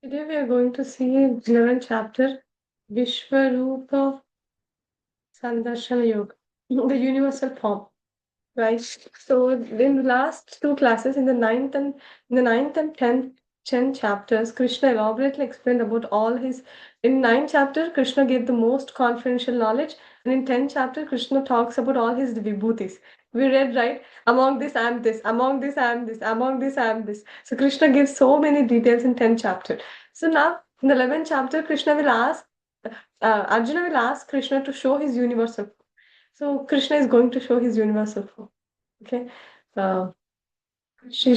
Today we are going to see 11th chapter, Vishwarupa Sandarshana Yoga, the universal form, right? So in the last two classes, in the ninth and tenth chapters, Krishna elaborately explained about all his. In ninth chapter, Krishna gave the most confidential knowledge, and in 10th chapter, Krishna talks about all his vibhutis. We read, right? Among this, I am this. Among this, I am this. Among this, I am this. So Krishna gives so many details in 10th chapter. So now in the 11th chapter, Arjuna will ask Krishna to show his universal. So Krishna is going to show his universal form. Okay. Uh, Shri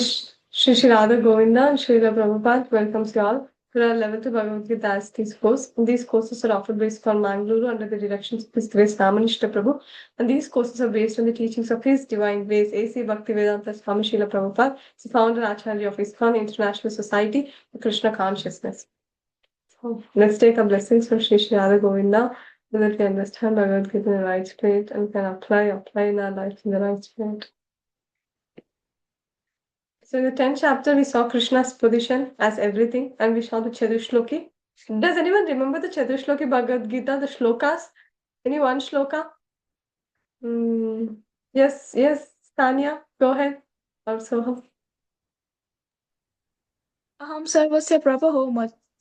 Radha Govinda and Srila Prabhupada welcomes you all to our level 2 Bhagavad Gita as these course. These courses are offered based on Mangaluru under the directions of His Grace Ramanishta Prabhu. And these courses are based on the teachings of His Divine Grace A.C. Bhaktivedanta Swami Srila Prabhupada, the founder Acharya of ISKCON International Society for Krishna Consciousness. So let's take our blessings from Shri Radha Govinda so that we understand Bhagavad Gita in the right spirit and can apply in our life in the right spirit. So in the 10th chapter, we saw Krishna's position as everything, and we saw the Chadushloki. Does anyone remember the Chadushloki Bhagavad Gita, the shlokas? Any one shloka? Yes, Tanya, go ahead. Also, अहं सर्वस्य प्रभो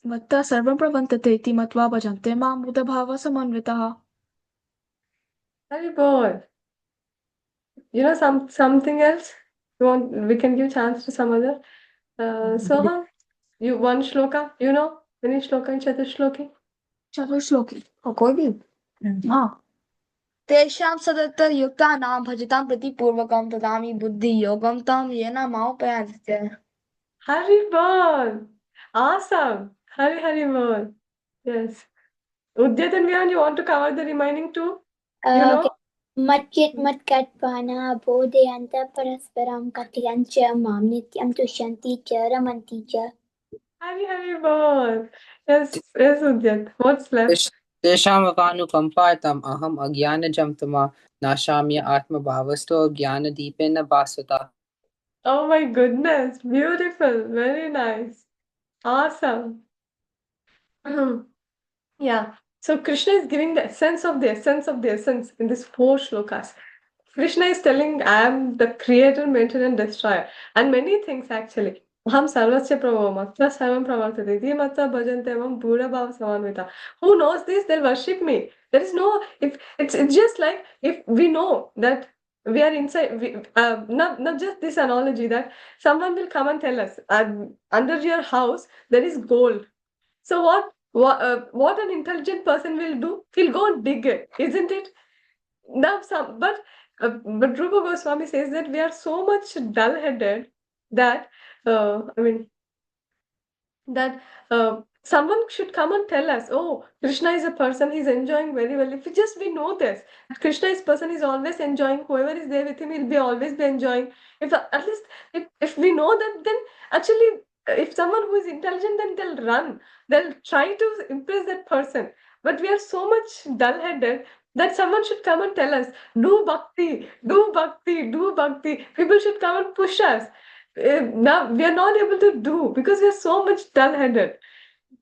मत्तः सर्वं प्रवर्तते इति मत्वा भजन्ते मां बुधभावसमन्वितः. Hari Bol. You know something else? We can give chance to some other. Soham, you one shloka. You know any shloka in Chadushloki? चतुश्लोकी कोई भी. हाँ. तेषां सततयुक्तानां भजतां प्रतिपूर्वकं ददामि बुद्धियोगं तं येन मामुपयान्ति. Hari Bol. Awesome. Hari Bol. Yes. Udyat and Vyan, you want to cover the remaining two? You know? Okay. मत्कट्पाना बोधयन्तः परस्परं कथयञ्च मां नित्यं तुष्यन्ति च रमन्ति च. Hari Bol. Yes, Udyat. What's left? तेषामपानुकम्पार्थम् अहम् अज्ञानजं तमा नाशाम्य आत्मभावस्तो ज्ञानदीपेन भास्वता. Oh my goodness. Beautiful. Very nice. Awesome. Yeah. So Krishna is giving the essence of the essence of the essence in these four shlokas. Krishna is telling, I am the creator, maintainer, and destroyer. And many things actually. Aham sarvasya prabhava matta sarvam pravartate iti matta bhajante evam pura bhava samanvita. Who knows this? They'll worship me. There is no, if it's just like if we know that we are inside, not just this analogy that someone will come and tell us, under your house there is gold. So what an intelligent person will do? He'll go and dig it, isn't it? Now but Rupa Goswami says that we are so much dull-headed that that someone should come and tell us, oh, Krishna is a person, he's enjoying very well. If we know this, Krishna is person is always enjoying, whoever is there with him, he'll be always be enjoying. At least if we know that, then actually if someone who is intelligent, then they'll run. They'll try to impress that person. But we are so much dull-headed that someone should come and tell us, do bhakti, do bhakti, do bhakti. People should come and push us. Now we are not able to do because we are so much dull-headed.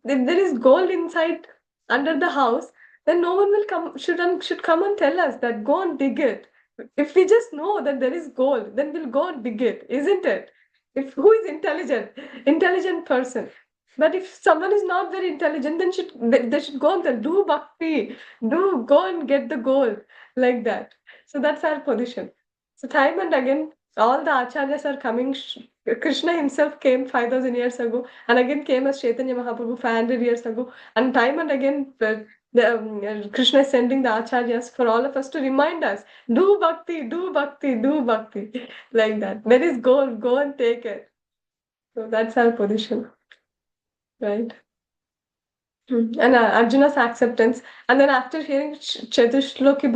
If there is gold inside under the house, then no one will come should come and tell us that go and dig it. If we just know that there is gold, then we'll go and dig it, isn't it? If who is intelligent person. But if someone is not very intelligent, then they should go and tell, do bhakti, go and get the gold, like that. So that's our position. So time and again, all the acharyas are coming. Krishna himself came 5,000 years ago, and again came as Chaitanya Mahaprabhu 500 years ago. And time and again, Krishna is sending the acharyas for all of us to remind us, do bhakti, do bhakti, do bhakti, like that. There is gold, go and take it. So that's our position, right? And Arjuna's acceptance. And then after hearing Chatusloki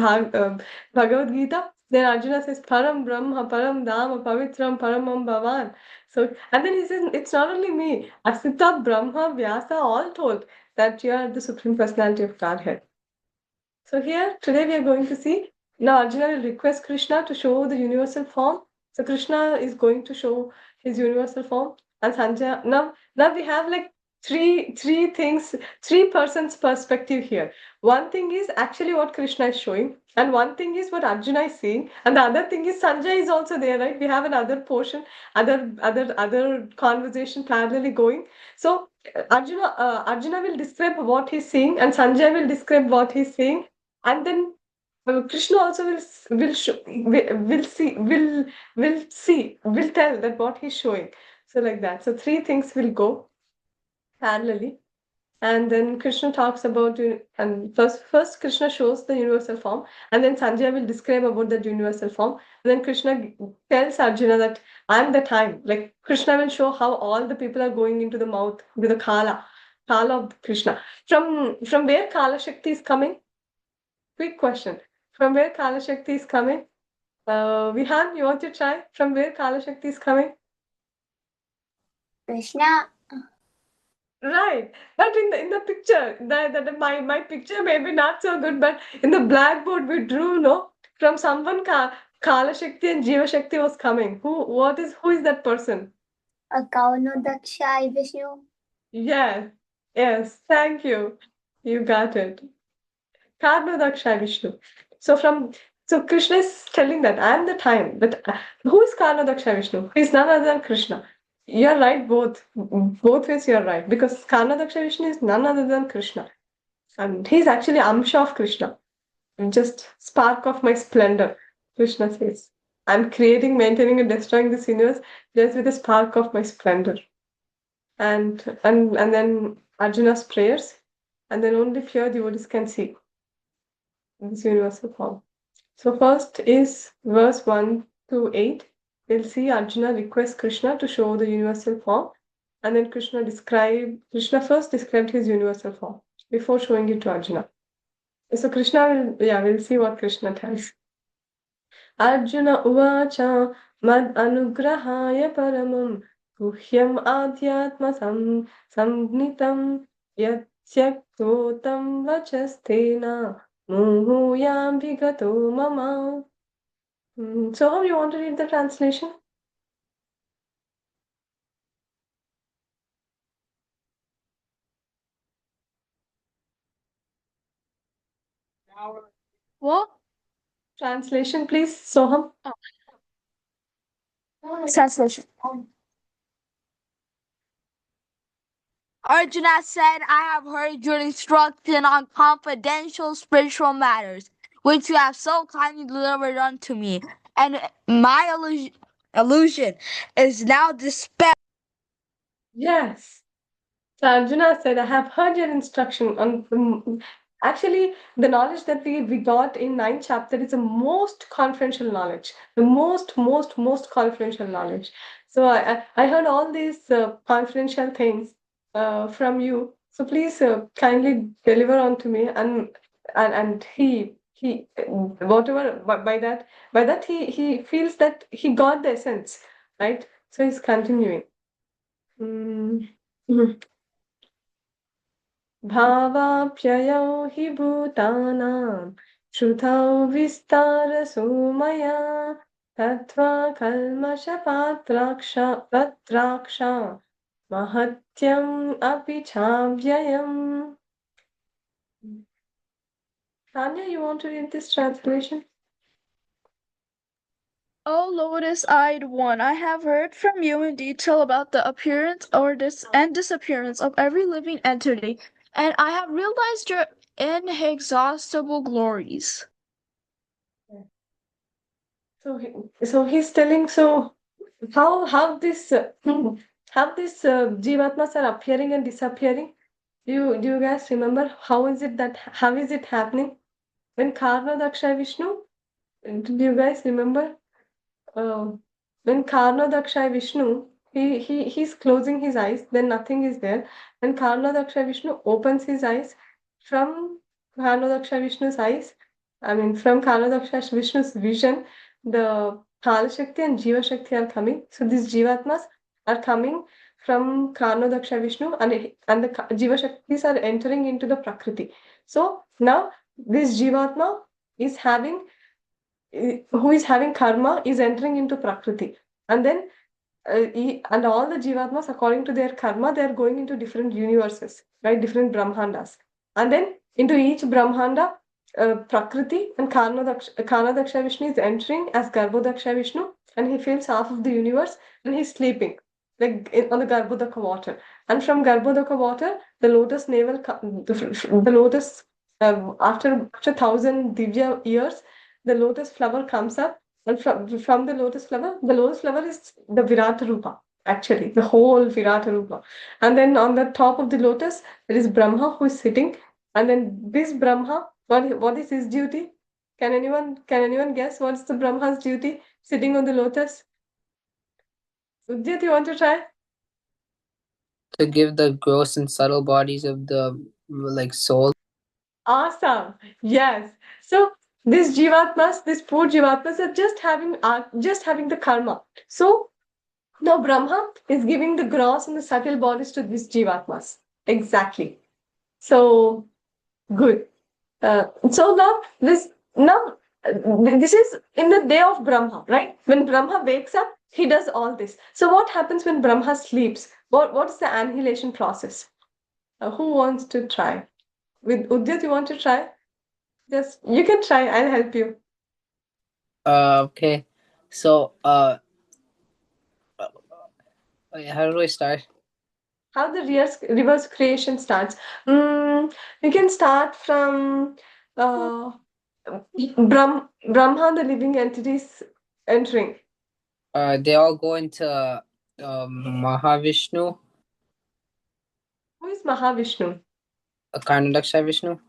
Bhagavad Gita, then Arjuna says, Param Brahma, Param Dhamma, Pavitram, Paramam Bhavan. So, and then he says, it's not only me, Asita, Brahma, Vyasa, all told that you are the Supreme Personality of Godhead. So here, today we are going to see, now Arjuna will request Krishna to show the universal form. So Krishna is going to show his universal form. And Sanjay, now we have like three things, three persons perspective here. One thing is actually what Krishna is showing, and one thing is what Arjuna is seeing, and the other thing is Sanjay is also there, right? We have another portion, other conversation parallelly going. So Arjuna will describe what he's seeing, and Sanjay will describe what he's seeing, and then Krishna also will show, will tell that what he's showing. So like that. So three things will go parallelly. And then Krishna talks about, and first Krishna shows the universal form, and then Sanjay will describe about that universal form. And then Krishna tells Arjuna that I'm the time. Like Krishna will show how all the people are going into the mouth with the Kala of Krishna. From where Kala Shakti is coming? Quick question. From where Kala Shakti is coming? Vihan, you want to try? From where Kala Shakti is coming? Krishna. Right, but in the picture, my picture may be not so good, but in the blackboard we drew, no, from someone Kala Shakti and Jiva Shakti was coming. Who is that person? Kauno Daksha Vishnu. Yes, thank you. You got it. Karnodaksha Vishnu. So Krishna is telling that I am the time. But who is Karnodaksha Vishnu? He is none other than Krishna. You're right, both ways you're right. Because Karnodaksha Vishnu is none other than Krishna. And he's actually Amsha of Krishna. Just spark of my splendor, Krishna says. I'm creating, maintaining, and destroying this universe just with a spark of my splendor. And then Arjuna's prayers, and then only pure devotees can see this universal form. So first is verse 1 to 8. We'll see Arjuna requests Krishna to show the universal form, and then Krishna first described his universal form before showing it to Arjuna. So we'll see what Krishna tells. Arjuna uvacha mad anugrahaya paramam guhyam adhyatma samnitam yatyaktotam vachastena muhuyam vigato mama. So how you want to read the translation? What? Translation, please, Soham. Translation. Arjuna said, I have heard your instruction on confidential spiritual matters, which you have so kindly delivered unto me, and my illusion is now dispelled. Yes. So Arjuna said, I have heard your instruction on actually the knowledge that we got in 9th chapter is the most confidential knowledge, the most confidential knowledge. So I heard all these confidential things from you. So please kindly deliver on to me, and he whatever by that he feels that he got the essence, right? So he's continuing. Mm. भावाप्ययौ हि भूतानां श्रुतौ विस्तारसो मया तत्त्वा कल्मषपात्राक्षा महत्यम् अपि चाव्ययम्. Tanya, you want to read this translation? O lotus-eyed one, I have heard from you in detail about the appearance and disappearance of every living entity, and I have realized your inexhaustible glories. So he's telling, so how this jivatmas are appearing and disappearing? Do you guys remember how is it happening? When Karna Daksha Vishnu, do you guys remember? When Karna Daksha Vishnu, he's closing his eyes, then nothing is there. When Karna Daksha Vishnu opens his eyes, from Karna Daksha Vishnu's eyes, from Karna Daksha Vishnu's vision, the Kala Shakti and Jiva Shakti are coming. So these Jivatmas are coming from Karna Daksha Vishnu, and the Jiva Shaktis are entering into the Prakriti. So now this Jivatma is having who is having karma is entering into Prakriti, and then and all the Jivatmas, according to their karma, they are going into different universes, right? Different Brahmandas. And then into each Brahmanda, Prakriti and Karnadaksha Vishnu is entering as Garbhodaksha Vishnu, and he fills half of the universe, and he's sleeping like on the Garbhodaka water. And from Garbhodaka water, the lotus navel, the lotus, after 1,000 Divya years, the lotus flower comes up, and from the lotus flower is the Virata Rupa, actually, the whole Virata Rupa. And then on the top of the lotus, there is Brahma who is sitting, and then this Brahma, what is his duty? Can anyone guess what's the Brahma's duty sitting on the lotus? Udit, you want to try? To give the gross and subtle bodies of the soul. Awesome. Yes. So these jivatmas, these poor jivatmas are just having the karma. So now Brahma is giving the gross and the subtle bodies to these jivatmas. Exactly. So good. So this is in the day of Brahma, right? When Brahma wakes up, he does all this. So what happens when Brahma sleeps? What is the annihilation process? Who wants to try? With Udyat, you want to try? Yes, you can try. I'll help you. Okay. So how do I start? How the reverse creation starts? You can start from Brahma, the living entities entering. They all go into Mahavishnu, Who is Mahavishnu? Karnadaksha Vishnu.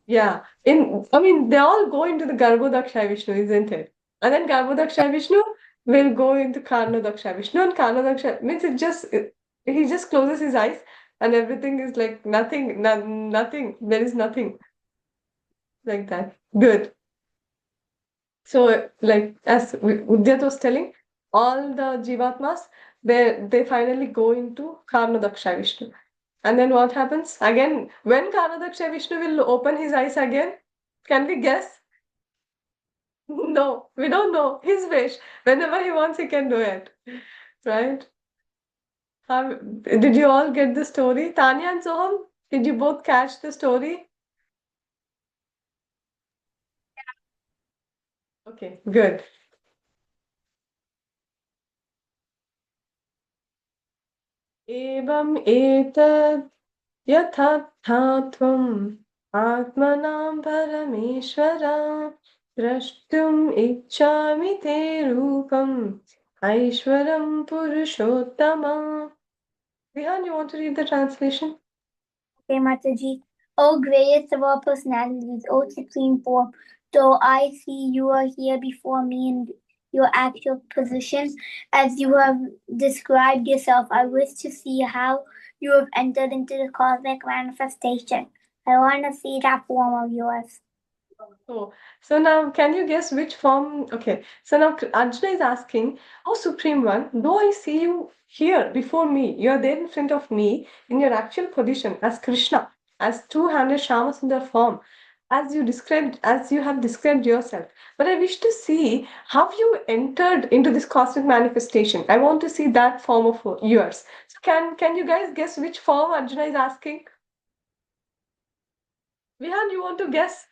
Yeah, they all go into the Garbhodaksha Vishnu, isn't it? And then Garbhodaksha Vishnu will go into Karnadaksha Vishnu, and Karnadaksha means he just closes his eyes, and everything is like nothing, nothing. There is nothing like that. Good. So, like as Udyat was telling, all the Jivatmas, they finally go into Karnadaksha Vishnu. And then what happens? Again, when Karnadaksha Vishnu will open his eyes again, can we guess? No, we don't know. His wish. Whenever he wants, he can do it. Right? Did you all get the story? Tanya and Soham, did you both catch the story? Okay, good. Evam etad yathathatvam atmanam parameshwara drashtum ichchami te rupam aishwaram purushottama. Vihan, you want to read the translation? Okay, Mataji. O greatest of all personalities, O supreme form, though I see you are here before me in your actual position, as you have described yourself, I wish to see how you have entered into the cosmic manifestation. I want to see that form of yours. So now can you guess which form? Okay, so now Arjuna is asking, oh Supreme One, though I see you here before me, you are there in front of me in your actual position as Krishna, as two-handed Shyamasundar form, as you have described yourself. But I wish to see how you entered into this cosmic manifestation. I want to see that form of yours. So can you guys guess which form Arjuna is asking? Vihan, you want to guess?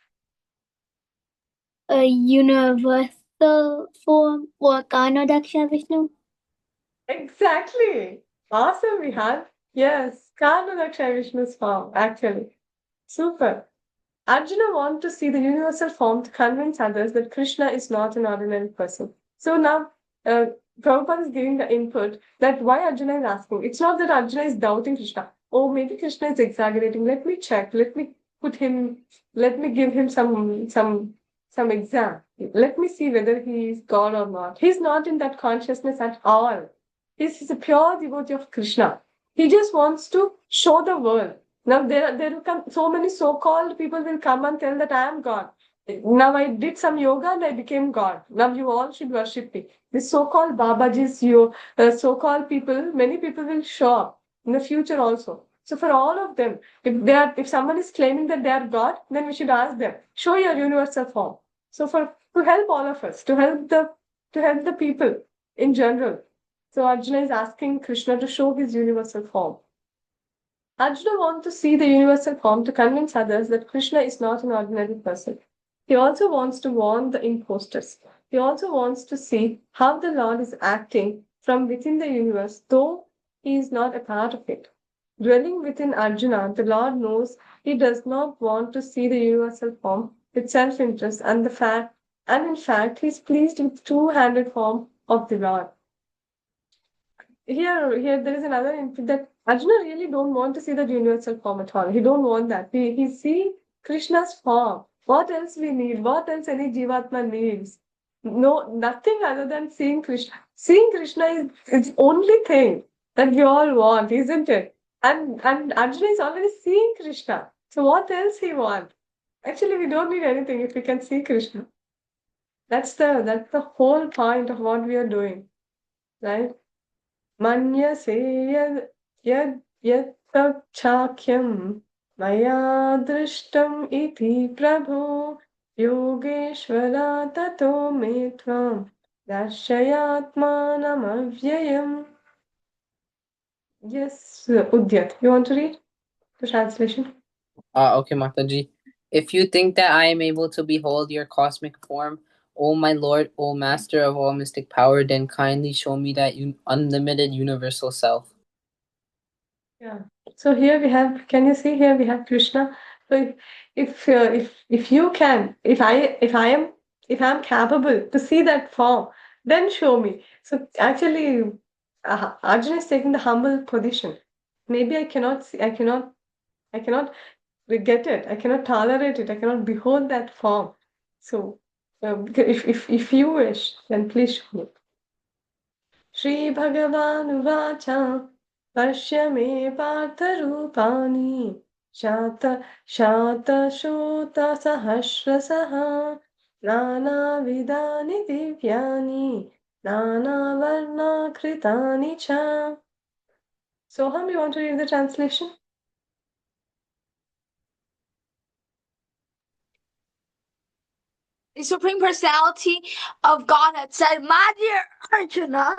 A universal form or Karnadaksha Vishnu? Exactly. Awesome, Vihan. Yes, Karnadaksha Vishnu's form, actually. Super. Arjuna wants to see the universal form to convince others that Krishna is not an ordinary person. So now, Prabhupada is giving the input that why Arjuna is asking. It's not that Arjuna is doubting Krishna. Oh, maybe Krishna is exaggerating. Let me check. Let me give him some exam. Let me see whether he is God or not. He's not in that consciousness at all. He's a pure devotee of Krishna. He just wants to show the world. Now there will come so many so-called people will come and tell that I am God. Now I did some yoga and I became God. Now you all should worship me. This so-called Babajis, so-called people, many people will show up in the future also. So for all of them, if someone is claiming that they are God, then we should ask them, show your universal form. So to help all of us, to help the people in general, So Arjuna is asking Krishna to show his universal form. Arjuna wants to see the universal form to convince others that Krishna is not an ordinary person. He also wants to warn the impostors. He also wants to see how the Lord is acting from within the universe, though he is not a part of it. Dwelling within Arjuna, the Lord knows he does not want to see the universal form with self-interest and in fact he is pleased with two-handed form of the Lord. Here there is another input that Arjuna really don't want to see the universal form at all. He don't want that. He see Krishna's form. What else we need? What else any Jivatma needs? No, nothing other than seeing Krishna. Seeing Krishna is the only thing that we all want, isn't it? And Arjuna is already seeing Krishna. So what else he want? Actually, we don't need anything if we can see Krishna. That's the whole point of what we are doing, right? मन्यसे यद् यद् यत्तच्छाख्यं मया दृष्टम् इति प्रभो योगेश्वरा ततो मे त्वां दर्शयात्मानमव्ययम्. Yes, Udyat, you want to read the translation? Okay, Mataji. If you think that I am able to behold your cosmic form, O my Lord, O Master of all mystic power, then kindly show me that unlimited universal self. Yeah. So here we have, can you see here we have Krishna? So if you can, if I'm capable to see that form, then show me. So actually, Arjuna is taking the humble position. Maybe I cannot see, I cannot get it. I cannot tolerate it. I cannot behold that form. So if you wish, then please show me. श्रीभगवानुवाच पश्य मे पार्थरूपाणि शतशोतसहस्रशः नानाविधानि दिव्यानि नानावर्णाकृतानि च. Soham, you want to read the translation? The Supreme Personality of God had said, My dear Arjuna,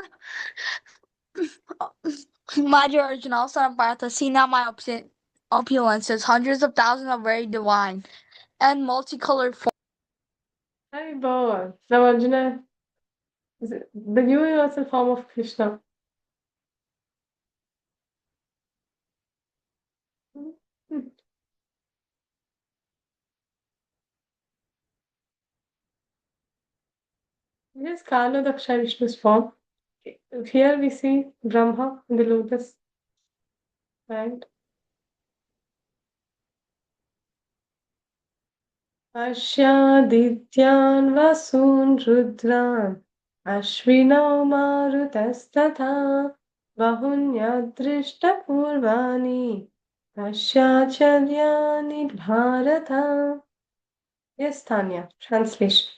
son of Partha, see now my opulences, hundreds of thousands of very divine and multicolored forms. Hari Bol. Now Arjuna is the universal form of Krishna. Yes, Kala Daksha Vishnu's form. Here we see Brahma in the lotus, right? Ashyadityan vasun rudran Ashwinau marutasthatha Bahunyadrishta purvani Ashyacharyani bharata. Yes, Tanya, translation.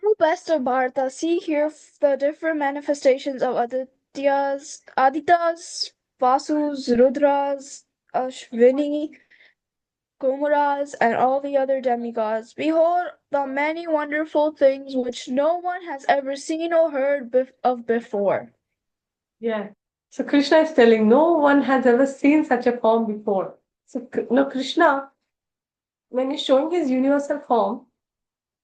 O best of Bharata, see here the different manifestations of Aditas, Vasus, Rudras, Ashwini, Kumaras, and all the other demigods. Behold the many wonderful things which no one has ever seen or heard of before. Yeah. So Krishna is telling no one has ever seen such a form before. So no, Krishna, when he's showing his universal form,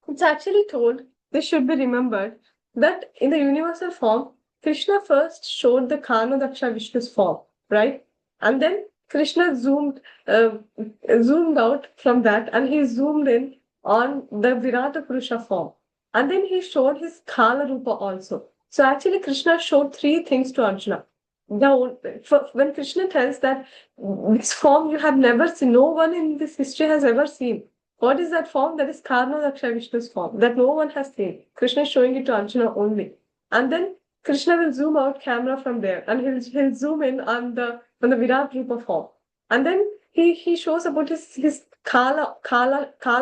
it's actually told, this should be remembered, that in the universal form, Krishna first showed the Karnadaksha Vishnu's form, right? And then Krishna zoomed out from that and he zoomed in on the Virata Purusha form. And then he showed his Kala Rupa also. So actually Krishna showed three things to Arjuna. When Krishna tells that this form you have never seen, no one in this history has ever seen. What is that form? That is Karnadaksha Vishnu's form that no one has seen. Krishna is showing it to Arjuna only. And then Krishna will zoom out camera from there and he'll zoom in on the Virat Rupa form. And then he shows about his Kala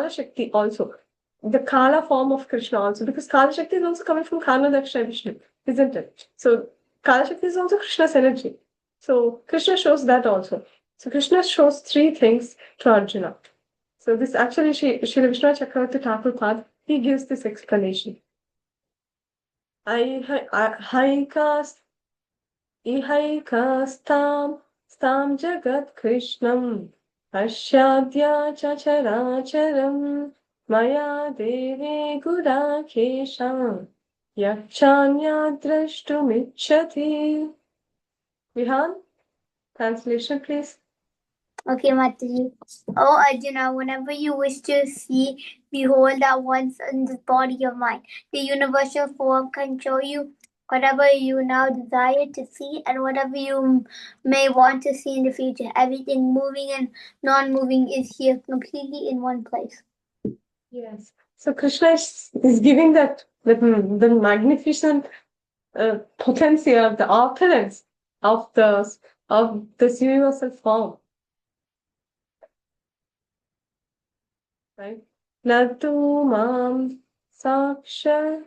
Shakti also. The Kala form of Krishna also. Because Kala Shakti is also coming from Karnadaksha Vishnu, isn't it? So Kala Shakti is also Krishna's energy. So Krishna shows that also. So Krishna shows three things to Arjuna. So this actually Sri Vishnu Chakravarti Thakur Pad, he gives this explanation. Haikas Ihaikastam Stam Jagat Krishnam Ashyadya Chacharacharam Maya Deve Gudakesham Yakshanya Drashtumichati. Vihan, translation please. Okay, Mataji. Oh, Arjuna, whenever you wish to see, behold at once in this body of mine. The universal form can show you whatever you now desire to see and whatever you may want to see in the future. Everything moving and non-moving is here completely in one place. Yes. So Krishna is giving the magnificent potential, the opulence of this universal form. Right? Natu mam saksha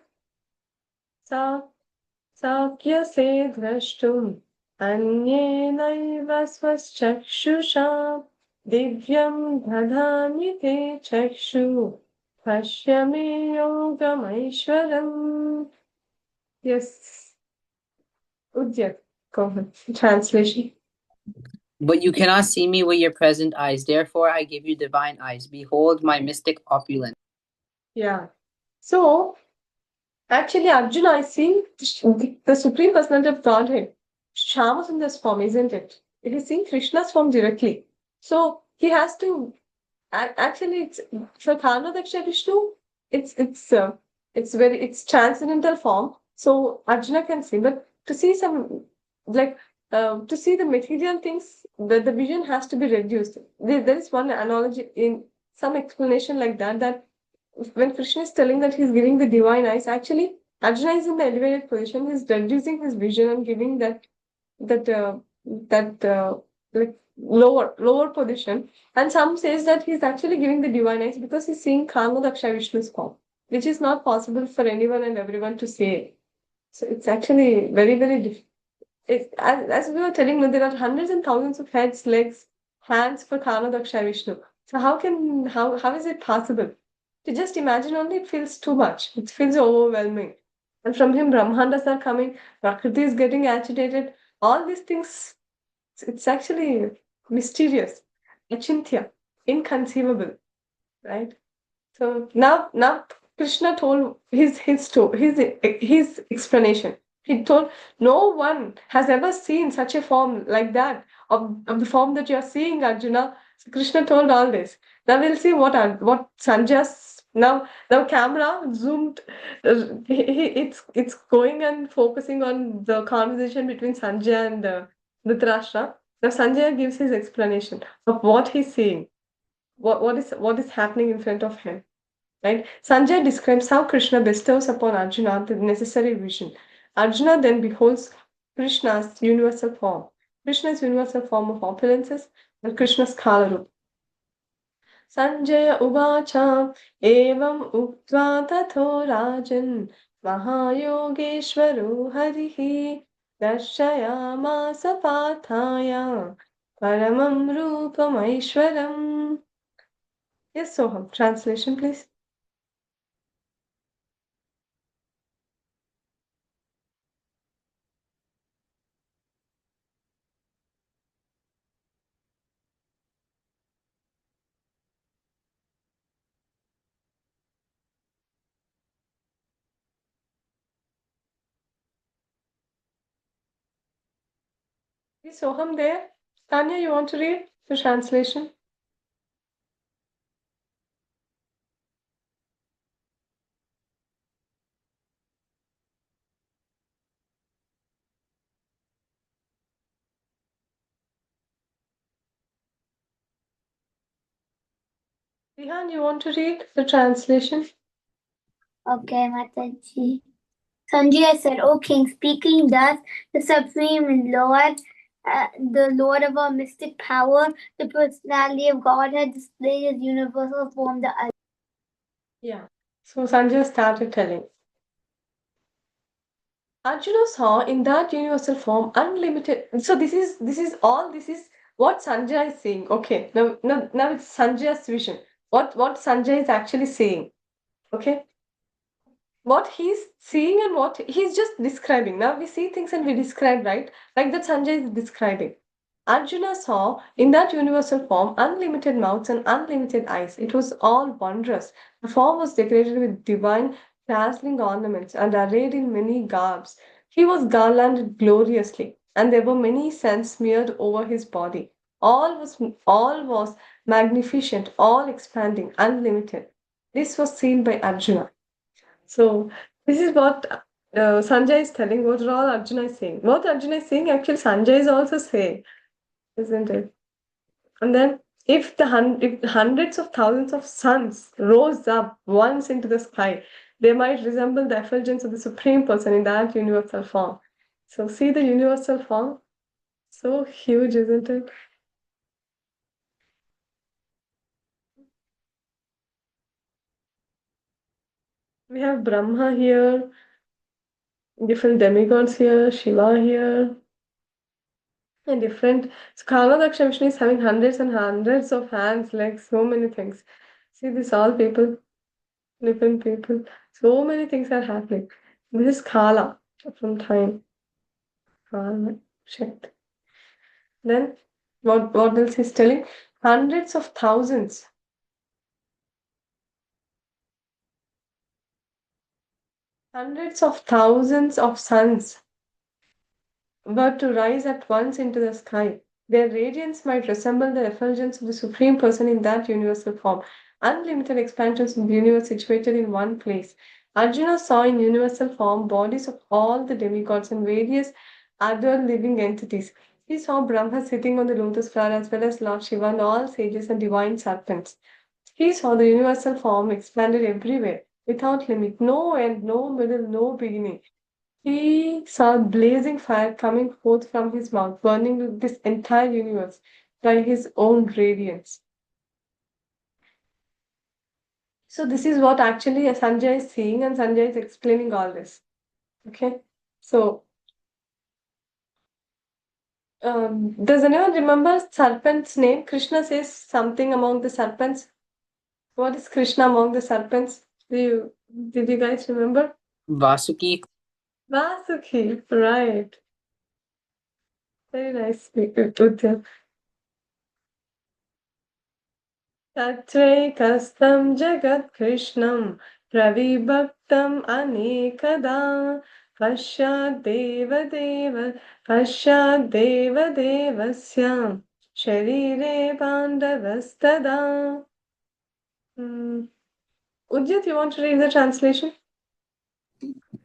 sakyase drashtum anyenaiva swachakshusha divyam dadhami te chakshu pashyame yogamaishwaram. Yes. Udyat. Go ahead. Translation. But you cannot see me with your present eyes. Therefore, I give you divine eyes. Behold my mystic opulence. Yeah. So, actually, Arjuna is seeing the Supreme Personality of Godhead. Shamasundar's form, isn't it? It is seeing Krishna's form directly. So, he has to actually, it's for Karnadaksha Vishnu, it's transcendental form. So Arjuna can see, but to see some like to see the material things, the vision has to be reduced. There is one analogy in some explanation like that when Krishna is telling that he's giving the divine eyes, actually Arjuna is in the elevated position. He's reducing his vision and giving that like lower position. And some says that he's actually giving the divine eyes because he's seeing Karma Daksha Vishnu's form, which is not possible for anyone and everyone to say. So it's actually very difficult. As we were telling, there are hundreds and thousands of heads, legs, hands for Karma Daksha Vishnu. So how is it possible? To just imagine only, it feels too much. It feels overwhelming. And from him, Brahmandas are coming, Prakriti is getting agitated. All these things, it's actually mysterious, achintya, inconceivable, right? So now Krishna told his explanation. He told no one has ever seen such a form like that of the form that you are seeing, Arjuna. So Krishna told all this. Now we'll see what Sanjay's now camera zoomed. It's going and focusing on the conversation between Sanjay and Dhritarashtra. Now Sanjay gives his explanation of what he's seeing, what is happening in front of him. Right? Sanjay describes how Krishna bestows upon Arjuna the necessary vision. Arjuna then beholds Krishna's universal form. Krishna's universal form of opulences and Krishna's Kalarup. Sanjaya Uvacha Evam Uktva Tatho Rajan Mahayogeshwaro Harihi Darshayamasa Pathaya Paramam Rupam Aishwaram. Yes, Soham. Translation, please. Is Soham there? Tanya, you want to read the translation? Vihan, you want to read the translation? Okay, Mataji. Sanjaya said, O king, speaking thus, the supreme Lord, the Lord of our mystic power, the personality of Godhead displayed his universal form, the Yeah. So Sanjay started telling. Arjuna saw in that universal form unlimited. So this is what Sanjay is saying. Okay, now it's Sanjay's vision. what Sanjay is actually saying. Okay, what he's seeing and what he's just describing. Now we see things and we describe, right? Like that Sanjay is describing. Arjuna saw in that universal form unlimited mouths and unlimited eyes. It was all wondrous. The form was decorated with divine, dazzling ornaments and arrayed in many garbs. He was garlanded gloriously, and there were many scents smeared over his body. All was magnificent, all expanding, unlimited. This was seen by Arjuna. So this is what Sanjay is telling. What all Arjuna is saying. What Arjuna is saying, actually Sanjay is also saying, isn't it? And then if hundreds of thousands of suns rose up once into the sky, they might resemble the effulgence of the Supreme Person in that universal form. So see the universal form? So huge, isn't it? We have Brahma here, different demigods here, Shiva here, and different. So Kaladaksha Vishnu is having hundreds and hundreds of hands, like so many things. See, this all people, different people. So many things are happening. This is Kala from time. Kala, shit. Then what else is telling? Hundreds of thousands. Hundreds of thousands of suns were to rise at once into the sky. Their radiance might resemble the effulgence of the Supreme Person in that universal form. Unlimited expansions of the universe situated in one place. Arjuna saw in universal form bodies of all the demigods and various other living entities. He saw Brahma sitting on the lotus flower as well as Lord Shiva and all sages and divine serpents. He saw the universal form expanded everywhere, without limit, no end, no middle, no beginning. He saw blazing fire coming forth from his mouth, burning this entire universe by his own radiance. So this is what actually Sanjay is seeing, and Sanjay is explaining all this. Okay. So does anyone remember serpent's name? Krishna says something among the serpents. What is Krishna among the serpents? Did you guys remember? Vasuki. Vasuki, right. Very nice. Udya. तत्रैकस्तं जगत्कृष्णं प्रविभक्तम् अनेकदा पश्चाद्देवदेवस्य शरीरे पाण्डवस्तदा. Udit, you want to read the translation?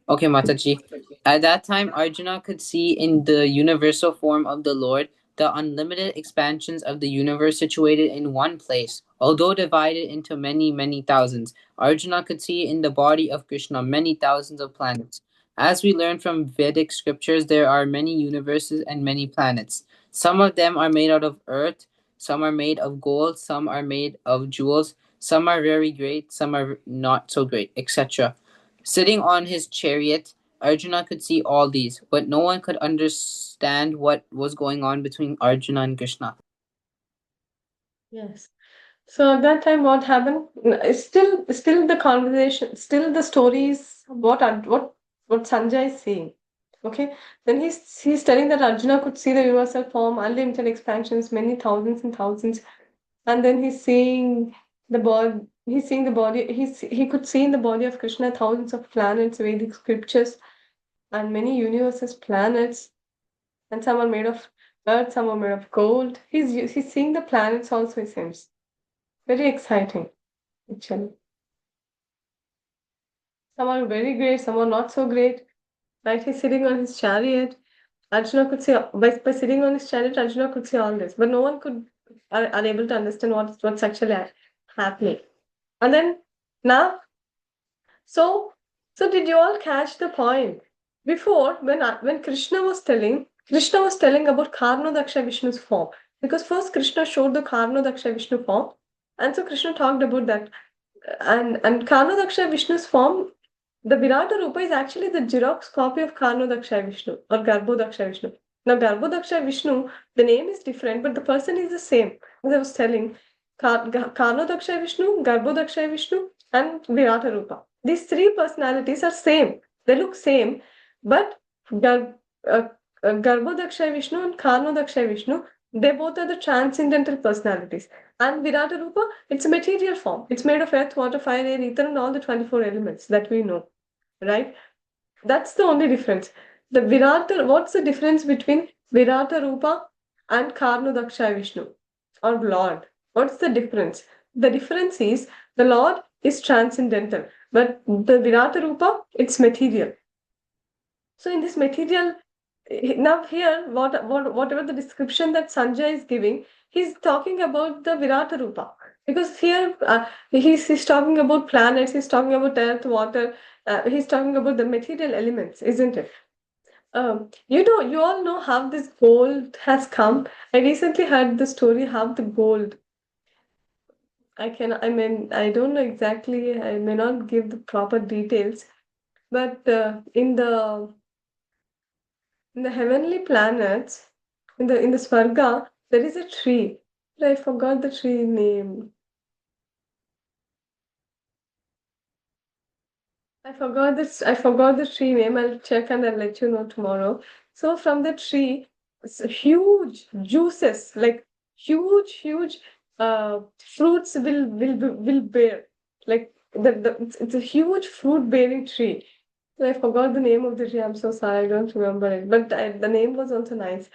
Okay, Mataji. At that time, Arjuna could see in the universal form of the Lord the unlimited expansions of the universe situated in one place. Although divided into many, many thousands, Arjuna could see in the body of Krishna many thousands of planets. As we learn from Vedic scriptures, there are many universes and many planets. Some of them are made out of earth, some are made of gold, some are made of jewels, some are very great, some are not so great, etc. Sitting on his chariot, Arjuna could see all these, but no one could understand what was going on between Arjuna and Krishna. Yes. So at that time, what happened? Still the conversation, still the stories. What Sanjay is saying. Okay. Then he's telling that Arjuna could see the universal form, unlimited expansions, many thousands and thousands, and then he's seeing the body. He's seeing the body. He could see in the body of Krishna thousands of planets, Vedic scriptures, and many universes, planets, and some are made of earth, some are made of gold. He's seeing the planets also. It seems very exciting. Actually. Some are very great, some are not so great. Right? He's sitting on his chariot. Arjuna could see by sitting on his chariot, Arjuna could see all this, but no one could are able to understand what's actually happening. And then now, so so did you all catch the point? Before, when Krishna was telling about Karnodaksha Vishnu's form. Because first Krishna showed the Karnodaksha Vishnu form, and so Krishna talked about that. And Karnodaksha Vishnu's form, the Virata Rupa is actually the Xerox copy of Karnodaksha Vishnu or Garbhodaksha Vishnu. Now, Garbhodaksha Vishnu, the name is different, but the person is the same. As I was telling, Karnodaksha Vishnu, Garbhodaksha Vishnu, and Virata Rupa. These three personalities are same. They look same, but Gar- uh, Garbhodaksha Vishnu and Karnodaksha Vishnu, they both are the transcendental personalities. And Virata Rupa, it's a material form. It's made of earth, water, fire, air, ether, and all the 24 elements that we know, right? That's the only difference. The Virata, what's the difference between Virata Rupa and Karnodaksha Vishnu or Lord? What's the difference? The difference is the Lord is transcendental, but the Virata Rupa, it's material. So in this material, now here, whatever the description that Sanjay is giving, he's talking about the Virata Rupa. Because here he's talking about planets, he's talking about earth, water, he's talking about the material elements, isn't it? You all know how this gold has come. I recently heard the story how the gold. I don't know exactly. I may not give the proper details, but in the heavenly planets, in the Swarga, there is a tree. I forgot the tree name. I forgot the tree name. I'll check and I'll let you know tomorrow. So from the tree, huge juices, like huge fruits will bear. Like it's a huge fruit bearing tree. I forgot the name of the tree. I'm so sorry, I don't remember it. But the name was also nice.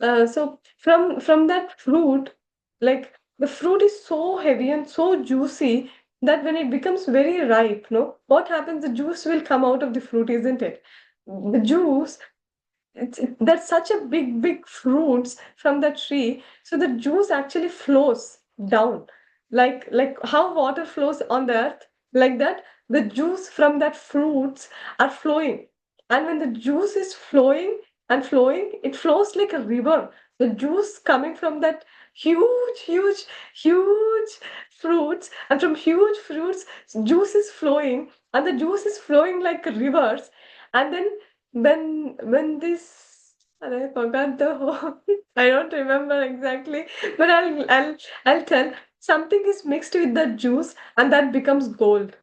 So from that fruit, like the fruit is so heavy and so juicy that when it becomes very ripe, no, what happens? The juice will come out of the fruit, isn't it? The juice, there's such a big fruits from the tree, so the juice actually flows down, like how water flows on the earth, like that. The juice from that fruits are flowing, and when the juice is flowing and flowing, it flows like a river. The juice coming from that huge fruits, and from huge fruits, juice is flowing, and the juice is flowing like rivers. And then when this, and I forgot the whole, I don't remember exactly, but I'll tell. Something is mixed with the juice and that becomes gold.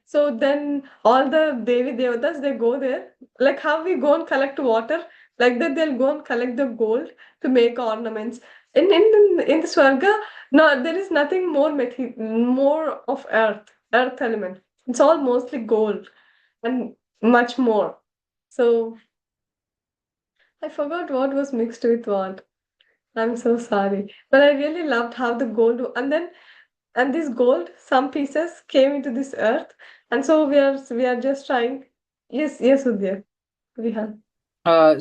So then all the Devi Devatas, they go there, like how we go and collect water, like that they'll go and collect the gold to make ornaments. In the Swarga, no, there is nothing more of earth element. It's all mostly gold and much more. So I forgot what was mixed with what. I'm so sorry. But I really loved how the gold and this gold, some pieces came into this earth. And so we are just trying. Yes, Udya. We have.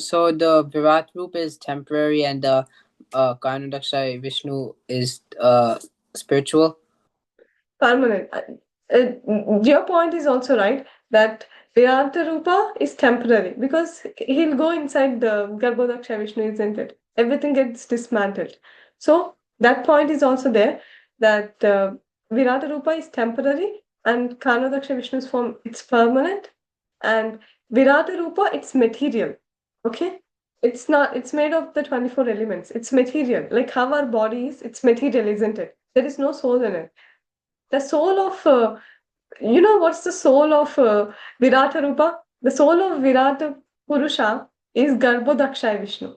So the Virat Roop is temporary and the Karnadaksha Vishnu is spiritual. Permanent. Your point is also right that Vedanta Rupa is temporary because he'll go inside the Garbhodaksha Vishnu, isn't it? Everything gets dismantled. So that point is also there that Virata Rupa is temporary and Karnadaksha Vishnu's form it's permanent, and Virata Rupa it's material. Okay? It's not, it's made of the 24 elements. It's material. Like how our body is, it's material, isn't it? There is no soul in it. The soul of, what's the soul of Virata Rupa? The soul of Virata Purusha is Garbhodaksha Vishnu.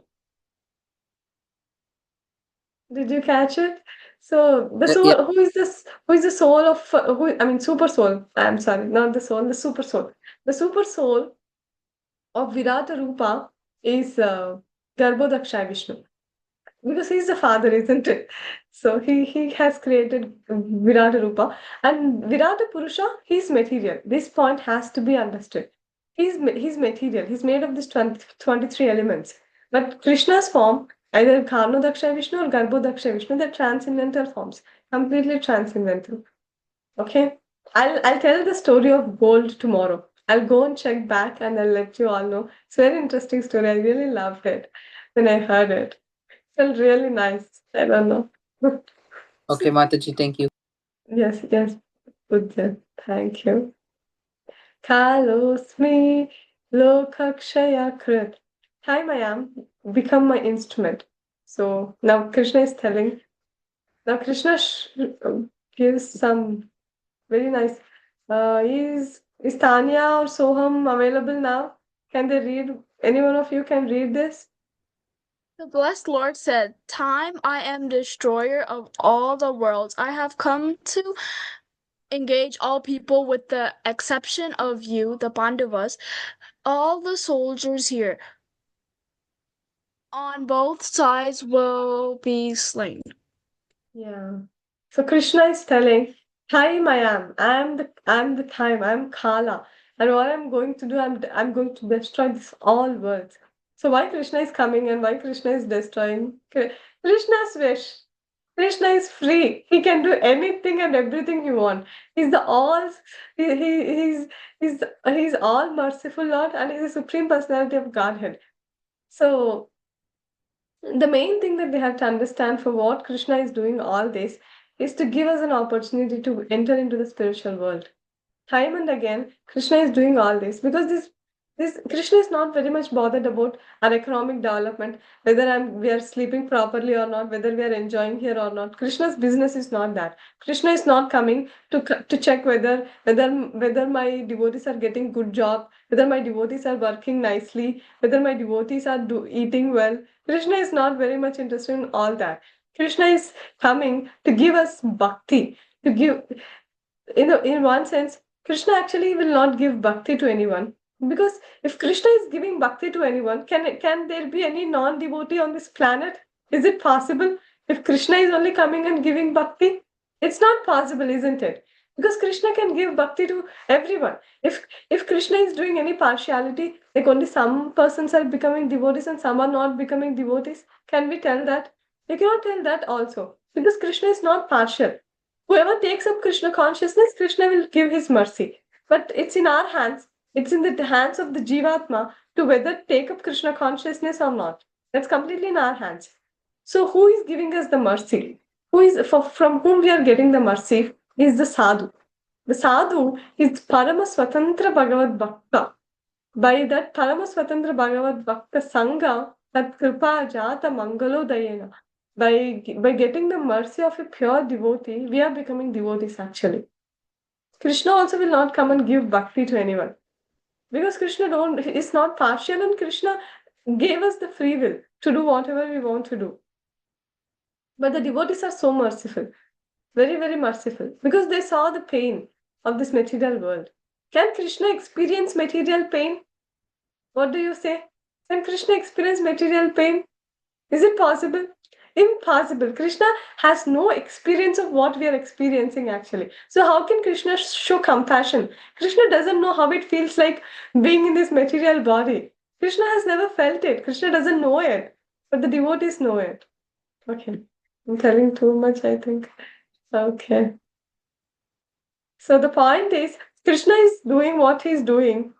Did you catch it? So the Yeah. soul, who is the soul of super soul. I'm sorry, not the soul, the super soul. The super soul of Virata Rupa is Garbhodaksha Vishnu. Because he's the father, isn't it? So he has created Virata Rupa, and Virata Purusha, he's material. This point has to be understood. He's material. He's made of these 23 elements. But Krishna's form, either Karnodaksha Vishnu or Garbhodaksha Vishnu, they're transcendental forms, completely transcendental. Okay, I'll tell the story of gold tomorrow. I'll go and check back and I'll let you all know. It's a very interesting story. I really loved it when I heard it. Felt really nice. I don't know. Okay, Mataji, thank you. Yes, Pujya. Thank you. Kalosmi lokakshaya krit. Time I am, become my instrument. So now Krishna is telling Now Krishna gives some very nice. Is Tanya or Soham available now? Can they read? Any one of you can read this? The blessed Lord said, "Time, I am destroyer of all the worlds. I have come to engage all people with the exception of you, the Pandavas, all the soldiers here. On both sides will be slain." Yeah. So Krishna is telling, time I am. I'm the time. I'm Kala. And what I'm going to do, I'm going to destroy this all worlds. So why Krishna is coming and why Krishna is destroying? Krishna's wish. Krishna is free. He can do anything and everything he wants. He's the all he's all merciful Lord and he's the supreme personality of Godhead. So the main thing that we have to understand for what Krishna is doing all this is to give us an opportunity to enter into the spiritual world. Time and again, Krishna is doing all this because this Krishna is not very much bothered about our economic development, whether we are sleeping properly or not, whether we are enjoying here or not. Krishna's business is not that. Krishna is not coming to check whether my devotees are getting good job, whether my devotees are working nicely, whether my devotees are eating well. Krishna is not very much interested in all that. Krishna is coming to give us bhakti, to give in one sense, Krishna actually will not give bhakti to anyone. Because if Krishna is giving bhakti to anyone, can there be any non-devotee on this planet? Is it possible? If Krishna is only coming and giving bhakti, it's not possible, isn't it? Because Krishna can give bhakti to everyone. If Krishna is doing any partiality, like only some persons are becoming devotees and some are not becoming devotees, can we tell that? We cannot tell that also. Because Krishna is not partial. Whoever takes up Krishna consciousness, Krishna will give his mercy. But it's in our hands. It's in the hands of the Jivatma to whether take up Krishna consciousness or not. That's completely in our hands. So who is giving us the mercy? From whom we are getting the mercy is the sadhu. The sadhu is Parama Swatantra Bhagavad Bhakta. By that Parama Swatantra Bhagavad Bhakta Sangha, that Kripa Jata Mangalo Dayena. By getting the mercy of a pure devotee, we are becoming devotees actually. Krishna also will not come and give bhakti to anyone. Because Krishna is not partial and Krishna gave us the free will to do whatever we want to do. But the devotees are so merciful, very, very merciful, because they saw the pain of this material world. Can Krishna experience material pain? What do you say? Can Krishna experience material pain? Is it possible? Impossible. Krishna has no experience of what we are experiencing actually. So, how can Krishna show compassion? Krishna doesn't know how it feels like being in this material body. Krishna has never felt it. Krishna doesn't know it. But the devotees know it. Okay. I'm telling too much, I think. Okay. So, the point is, Krishna is doing what he's doing.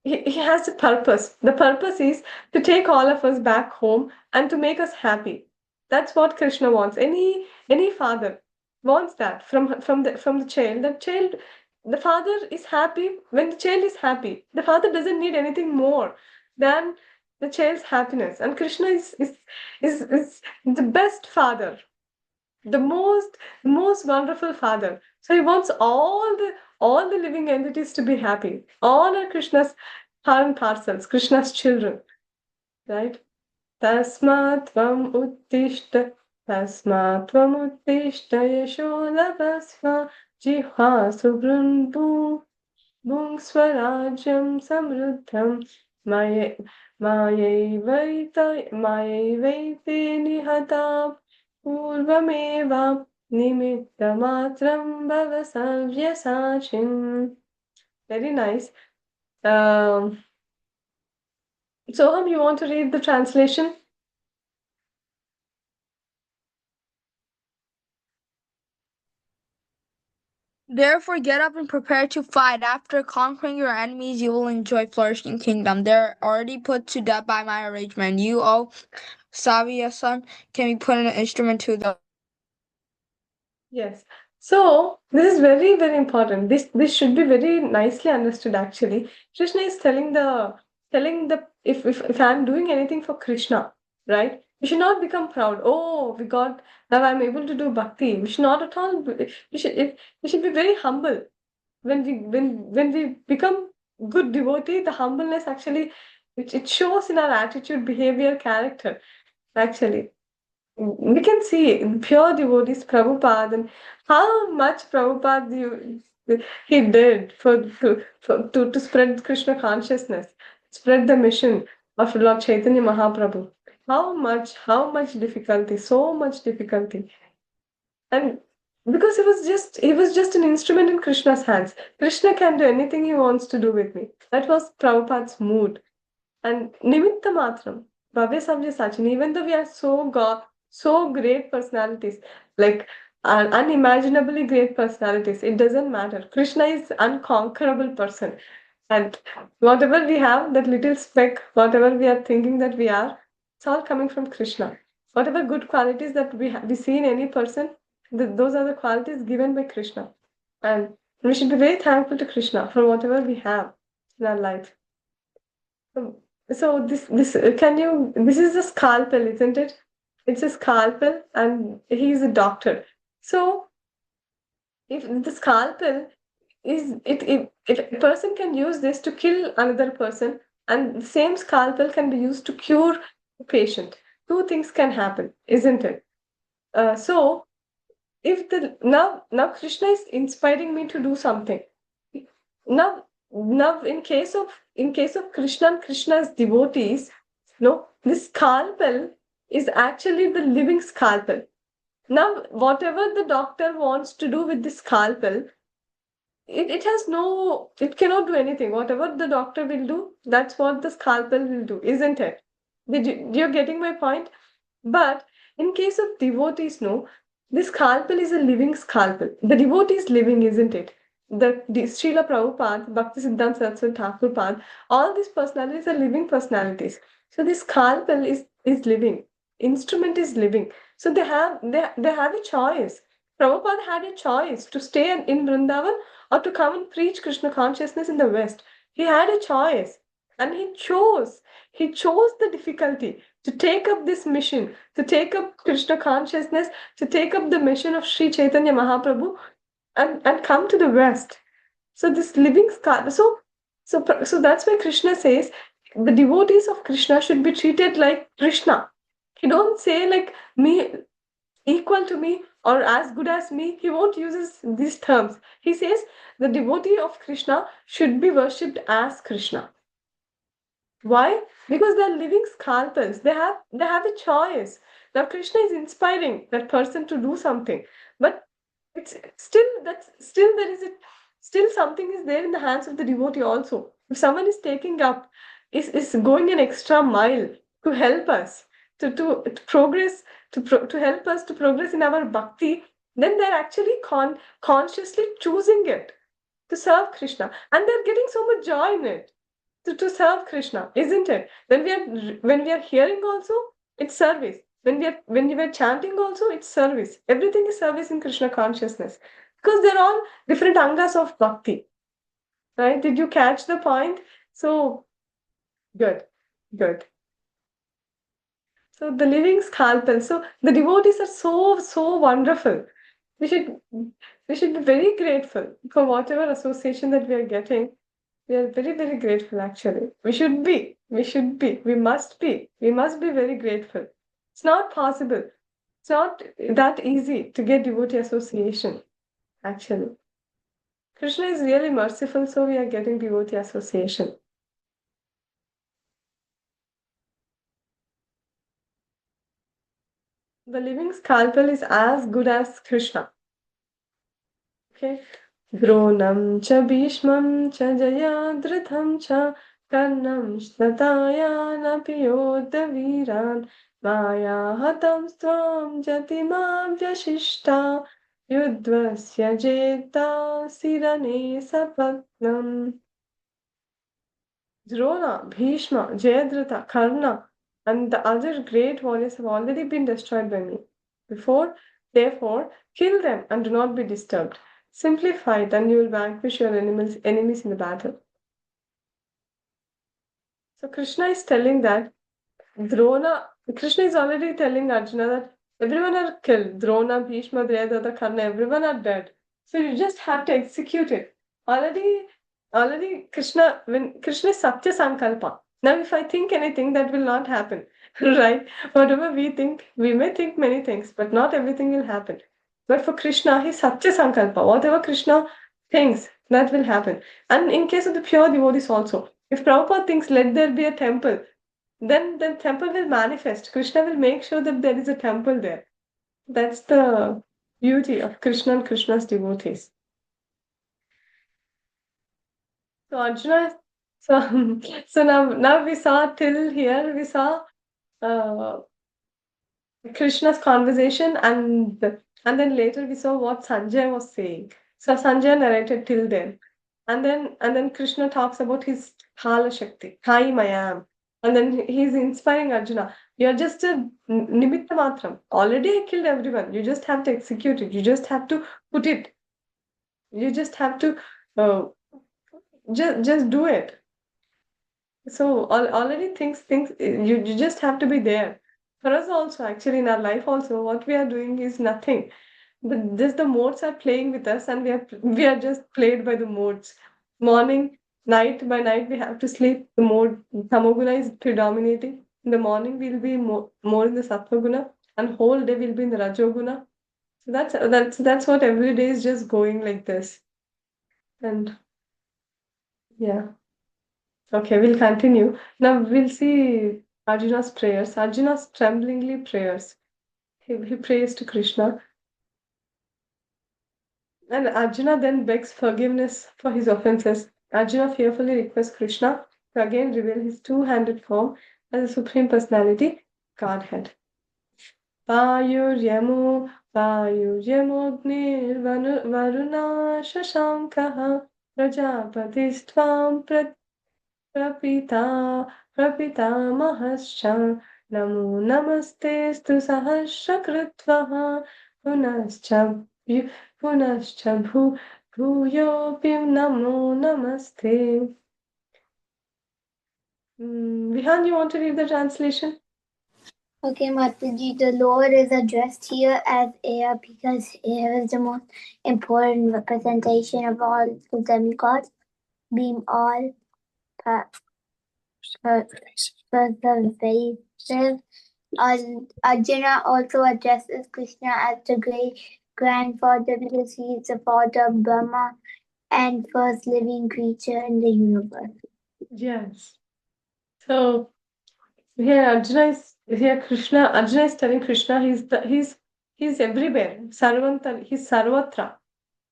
He has a purpose. The purpose is to take all of us back home and to make us happy. That's what Krishna wants. Any father wants that from the child. The father is happy when the child is happy. The father doesn't need anything more than the child's happiness. And Krishna is the best father, the most wonderful father. So he wants all the living entities to be happy. All are Krishna's part and parcels, Krishna's children, right? Tasmat tvam uttishta, tasmat tvam uttishta yasho labasva jihva subrunbu bung swarajam samruddham maye vaite nihata purvameva nimittamatram bhava savyasachin. Very nice. Soham, you want to read the translation? Therefore, get up and prepare to fight. After conquering your enemies, you will enjoy flourishing kingdom. They're already put to death by my arrangement. You, O Savia son, can be put in an instrument to the. Yes. So this is very, very important. This should be very nicely understood actually. Krishna is telling the if I'm doing anything for Krishna, right? We should not become proud. Oh, now I'm able to do bhakti. We should not at all. We should be very humble. When we become good devotee, the humbleness actually it shows in our attitude, behavior, character. Actually, we can see in pure devotees, Prabhupada, and how much Prabhupada he did to spread Krishna consciousness, spread the mission of Lord Chaitanya Mahaprabhu. How much difficulty, so much difficulty. And because he was just an instrument in Krishna's hands. Krishna can do anything he wants to do with me. That was Prabhupada's mood. And Nimitta Matram, Bhavya Samjay Sachin, even though we are so great personalities, like unimaginably great personalities, it doesn't matter. Krishna is unconquerable person. And whatever we have, that little speck, whatever we are thinking that we are, it's all coming from Krishna. Whatever good qualities that we see in any person, those are the qualities given by Krishna. And we should be very thankful to Krishna for whatever we have in our life. So this is a scalpel, isn't it? It's a scalpel, and he is a doctor. So if the scalpel if a person can use this to kill another person, and the same scalpel can be used to cure a patient, two things can happen, isn't it? So if the now Krishna is inspiring me to do something. Now in case of Krishna and Krishna's devotees, no, this scalpel is actually the living scalpel. Now, whatever the doctor wants to do with this scalpel, it cannot do anything. Whatever the doctor will do, that's what the scalpel will do, isn't it? You're getting my point? But in case of devotees, no, this scalpel is a living scalpel. The devotee is living, isn't it? The Srila Prabhupada, Bhaktisiddhanta Saraswati Thakur Pad, all these personalities are living personalities. So this scalpel is living. Instrument is living. So they have a choice. Prabhupada had a choice to stay in Vrindavan or to come and preach Krishna consciousness in the West. He had a choice, and he chose. He chose the difficulty to take up this mission, to take up Krishna consciousness, to take up the mission of Sri Chaitanya Mahaprabhu, and come to the West. So this living scar. So that's why Krishna says the devotees of Krishna should be treated like Krishna. He don't say like me, equal to me, or as good as me. He won't use these terms. He says the devotee of Krishna should be worshipped as Krishna. Why? Because they're living scalpels. They have a choice. Now Krishna is inspiring that person to do something, but it's still there is still something is there in the hands of the devotee also. If someone is taking up, is going an extra mile to help us to progress, to help us to progress in our bhakti, then they're actually consciously choosing it to serve Krishna, and they're getting so much joy in it to serve Krishna, isn't it? When we are hearing also, it's service. When we are chanting also, it's service. Everything is service in Krishna consciousness, because they're all different angas of bhakti. Right? Did you catch the point? So good. So the living scalpel. So the devotees are so wonderful. We should be very grateful for whatever association that we are getting. We are very, very grateful, actually. We should be. We must be. We must be very grateful. It's not possible. It's not that easy to get devotee association, actually. Krishna is really merciful, so we are getting devotee association. The living scalpel is as good as Krishna. Okay. Dronam cha bhishmam cha jayadrutham cha karnam shnatayanapi yodaviran maya hatam stvam jatimam vyashishta yudvasya jeta sirane sapatnam. Drona, Bhishma, Jayadratha, Karna, and the other great warriors have already been destroyed by me. Therefore, kill them and do not be disturbed. Simply fight, and you will vanquish your enemies in the battle. So Krishna is telling that Drona Krishna is already telling Arjuna that everyone are killed. Drona, Bhishma, Duryodhana, Karna, everyone are dead. So you just have to execute it. Already Krishna, when Krishna is Satya Sankalpa. Now if I think anything, that will not happen. Right? Whatever we think, we may think many things, but not everything will happen. But for Krishna, he's Satya Sankalpa. Whatever Krishna thinks, that will happen. And in case of the pure devotees also, if Prabhupada thinks, let there be a temple, then the temple will manifest. Krishna will make sure that there is a temple there. That's the beauty of Krishna and Krishna's devotees. So Arjuna, so so now we saw till here we saw uh, Krishna's conversation, and then later we saw what Sanjay was saying. So Sanjay narrated till then. And then Krishna talks about his Hala Shakti, Hai Mayam. And then he's inspiring Arjuna. You're just a nimitta matram. Already I killed everyone. You just have to execute it. You just have to put it. You just have to uh, just do it. So already things you just have to be there. For us also, actually in our life also, what we are doing is nothing. Just the modes are playing with us, and we are just played by the modes. Morning, night by night we have to sleep. The mode Tamoguna is predominating. In the morning we'll be more in the Sattva and whole day we'll be in the Rajoguna. So that's what every day is just going like this. And yeah. Okay, we'll continue. Now we'll see Arjuna's prayers. Arjuna's tremblingly prayers. He prays to Krishna. And Arjuna then begs forgiveness for his offenses. Arjuna fearfully requests Krishna to again reveal his two-handed form as a Supreme Personality, Godhead. Vayuryamo Varuna Shashankaha Prajapatistvam Prapitamahascha Namo Namastestu Sahasrakritvaha Punascha Bhuyopi Namo Namaste. Vihan, you want to read the translation? Okay, Mataji, the Lord is addressed here as air because air is the most important representation of all the demigods, being all pervasive. Arjuna also addresses Krishna as the great grandfather because he is the father of Brahma and first living creature in the universe. Yes. So here Arjuna is telling Krishna he's everywhere. He's Sarvatra.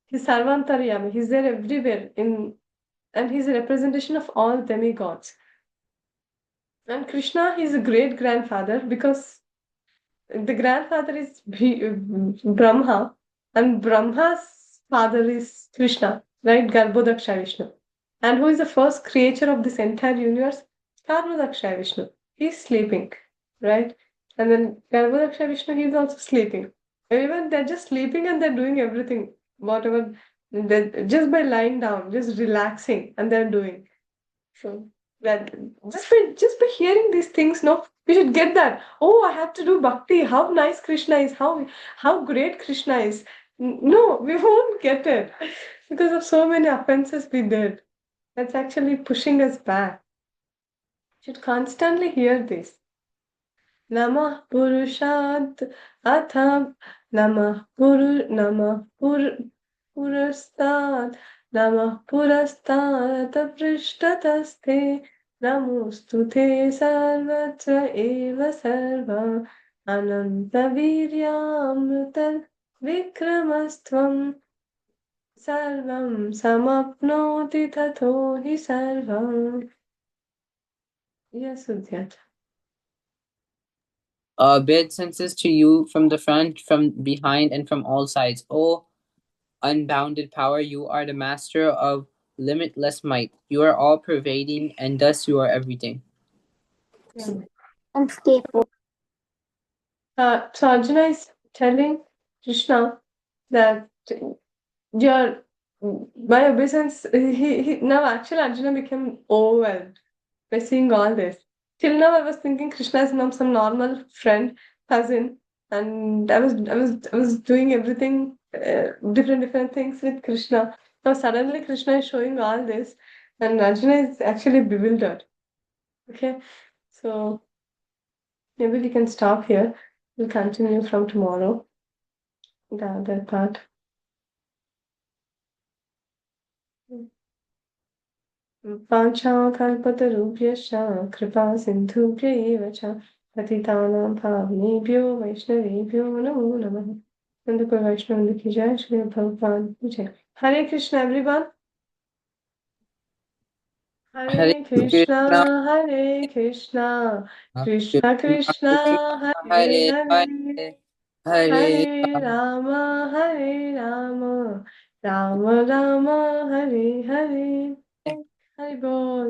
He's Sarvantaryami. He's there everywhere and he's a representation of all demigods. And Krishna, he's a great grandfather because the grandfather is Brahma, and Brahma's father is Krishna, right? Garbhodaksha Vishnu. And who is the first creature of this entire universe? Karnodaksha Vishnu. He's sleeping, right? And then Garbhodaksha Vishnu, he's also sleeping. Everyone, they're just sleeping and they're doing everything, whatever, just by lying down, just relaxing, and they're doing. So that just by hearing these things, no, we should get that. Oh, I have to do bhakti. How nice Krishna is. How great Krishna is. No, we won't get it because of so many offenses we did. That's actually pushing us back. You should constantly hear this. Namah Purushat Atham Namah Purastat Namah Purastat Prishthataste Namostute Sarvatra Eva Sarva Ananta Viryamrutan Vikramastvam Sarvam Samapnoti Tatho Hi Sarvam. Yes, Udyat. Obeisances to you from the front, from behind, and from all sides. O unbounded power, you are the master of limitless might. You are all pervading, and thus you are everything. Yeah. Unstable. So Arjuna is telling Krishna that your by obeisance, he now actually Arjuna became overwhelmed by seeing all this. Till now, I was thinking Krishna is some normal friend, cousin, and I was doing everything, different things with Krishna. Now suddenly Krishna is showing all this, and Arjuna is actually bewildered. Okay, so maybe we can stop here. We'll continue from tomorrow, the other part. वाञ्छाकल्पतरुभ्यश्च कृपा सिन्धुभ्य एव च पतितानां पावनेभ्यो वैष्णवेभ्यो नमो नमः। नंदपुर वैष्णव की जय, श्री भगवान की जय। हरे कृष्ण एवरीवन। Hare हरे कृष्णा Krishna, हरे कृष्णा कृष्णा Krishna कृष्णा Krishna, हरे Hare हरे Hare, Hare हरे Rama. राम राम राम हरे हरे। हरि बोल।